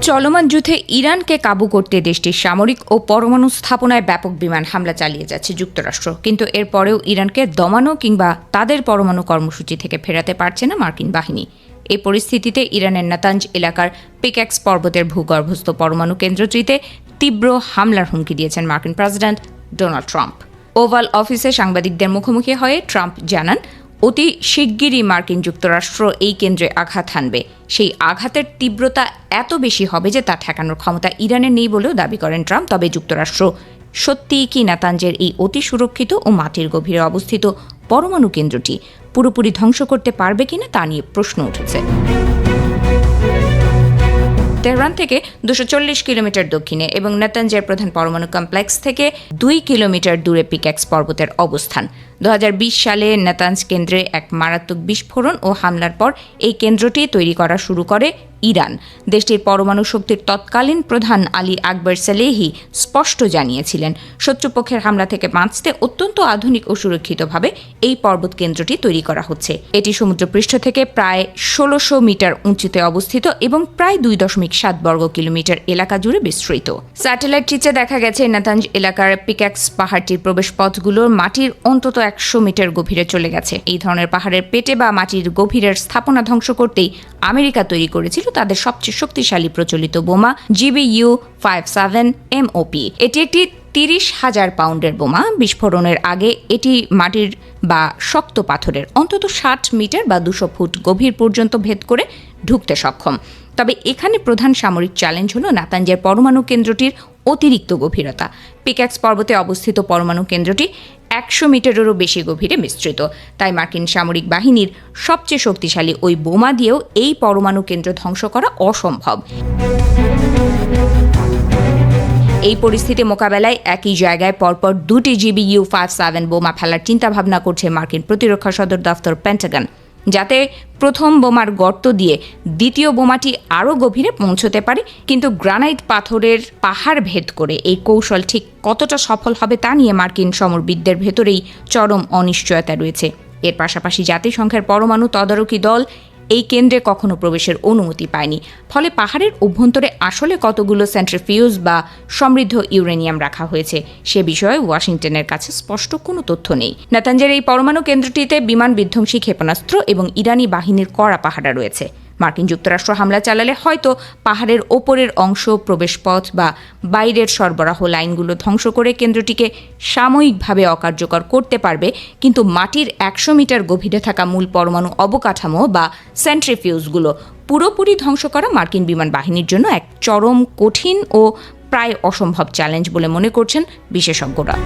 চলমান যুদ্ধে ইরানকে কাবু করতে দেশটির সামরিক ও পরমাণু স্থাপনায় ব্যাপক বিমান হামলা চালিয়ে যাচ্ছে যুক্তরাষ্ট্র। কিন্তু এরপরেও ইরানকে দমানো কিংবা তাদের পরমাণু কর্মসূচি থেকে ফেরাতে পারছে না মার্কিন বাহিনী। এই পরিস্থিতিতে ইরানের নাতাঞ্জ এলাকার পিক্যাক্স পর্বতের ভূগর্ভস্থ পরমাণু কেন্দ্রটিতে তীব্র হামলার হুমকি দিয়েছেন মার্কিন প্রেসিডেন্ট ডোনাল্ড ট্রাম্প। ওভাল অফিসে সাংবাদিকদের মুখোমুখি হয়ে ট্রাম্প জানান, অতি শিগগিরই মার্কিন যুক্তরাষ্ট্র এই কেন্দ্রে আঘাত হানবে। সেই আঘাতের তীব্রতা এত বেশি হবে যে তা ঠেকানোর ক্ষমতা ইরানের নেই বলেও দাবি করেন ট্রাম্প। তবে যুক্তরাষ্ট্র সত্যিই কি নাতাঞ্জের এই অতি সুরক্ষিত ও মাটির গভীরে অবস্থিত পরমাণু কেন্দ্রটি পুরোপুরি ধ্বংস করতে পারবে কিনা তা নিয়ে প্রশ্ন উঠেছে। তেহরান থেকে 240 কিলোমিটার দক্ষিণে এবং নাতাঞ্জের প্রধান পরমাণু কমপ্লেক্স থেকে 2 কিলোমিটার দূরে পিক্যাক্স পর্বতের অবস্থান। 2020 সালে নাতাঞ্জ কেন্দ্রে এক মারাত্মক বিস্ফোরণ ও হামলার পর এই কেন্দ্রটি তৈরি করা শুরু করে ইরান। দেশটির পরমাণু শক্তির তৎকালীন প্রধান আলী আকবর সালেহি স্পষ্ট জানিয়েছিলেন, শত্রুপক্ষের হামলা থেকে বাঁচতে অত্যন্ত আধুনিক ও সুরক্ষিতভাবে এই পর্বত কেন্দ্রটি তৈরি করা হচ্ছে। এটি সমুদ্রপৃষ্ঠ থেকে প্রায় 1600 মিটার উঁচুতে অবস্থিত এবং প্রায় 2.7 বর্গ কিলোমিটার এলাকা জুড়ে বিস্তৃত। স্যাটেলাইট চিত্রে দেখা গেছে নাতাঞ্জ এলাকার পিক্যাক্স পাহাড়টির প্রবেশপথগুলোর মাটির অন্তত 100 মিটার গভীরে চলে গেছে। এই ধরনের পাহাড়ের পেটে বা মাটির গভীরের স্থাপনা ধ্বংস করতেই আমেরিকা তৈরি করেছিল তাদের সবচেয়ে শক্তিশালী প্রচলিত বোমা GBU-57 MOP। এটি একটি 30,000 পাউন্ডের বোমা। বিস্ফোরণের আগে এটি মাটির বা শক্ত পাথরের অন্তত 60 মিটার বা 200 ফুট গভীর পর্যন্ত ভেদ করে ঢুকতে সক্ষম। তবে এখানে প্রধান সামরিক চ্যালেঞ্জ হল নাতাঞ্জের পরমাণু কেন্দ্রটির অতিরিক্ত গভীরতা। পিক্যাক্স পর্বতে অবস্থিত পরমাণু কেন্দ্রটি 100 মিটারেরও বেশি গভীরে বিস্তৃত। তাই মার্কিন সামরিক বাহিনীর সবচেয়ে শক্তিশালী ওই বোমা দিয়েও এই পরমাণু কেন্দ্র ধ্বংস করা অসম্ভব। এই পরিস্থিতি মোকাবেলায় একই জায়গায় পরপর 2টি GBU-57 বোমা ফেলার চিন্তাভাবনা করছে মার্কিন প্রতিরক্ষা সদর দফতর পেন্টাগন, যাতে প্রথম বোমার গর্ত দিয়ে দ্বিতীয় বোমাটি আরও গভীরে পৌঁছতে পারে। কিন্তু গ্রানাইট পাথরের পাহাড় ভেদ করে এই কৌশল ঠিক কতটা সফল হবে তা নিয়ে মার্কিন সমরবিদদের ভেতরেই চরম অনিশ্চয়তা রয়েছে। এর পাশাপাশি জাতিসংঘের পরমাণু তদারকি দল এই কেন্দ্রে কখনো প্রবেশের অনুমতি পায়নি। ফলে পাহাড়ের অভ্যন্তরে আসলে কতগুলো সেন্ট্রিফিউজ বা সমৃদ্ধ ইউরেনিয়াম রাখা হয়েছে সে বিষয়ে ওয়াশিংটনের কাছে স্পষ্ট কোনো তথ্য নেই। নাতাঞ্জের এই পরমাণু কেন্দ্রটিতে বিমান বিধ্বংসী ক্ষেপণাস্ত্র এবং ইরানি বাহিনীর কড়া পাহারা রয়েছে। মার্কিন যুক্তরাষ্ট্র হামলা চালালে হয়তো পাহাড়ের ওপরের অংশ, প্রবেশপথ বা বাইরের সরবরাহ লাইনগুলো ধ্বংস করে কেন্দ্রটিকে সাময়িকভাবে অকার্যকর করতে পারবে, কিন্তু মাটির 100 মিটার গভীরে থাকা মূল পরমাণু অবকাঠামো বা সেন্ট্রিফিউজগুলো পুরোপুরি ধ্বংস করা মার্কিন বিমান বাহিনীর জন্য এক চরম কঠিন ও প্রায় অসম্ভব চ্যালেঞ্জ বলে মনে করছেন বিশেষজ্ঞরা।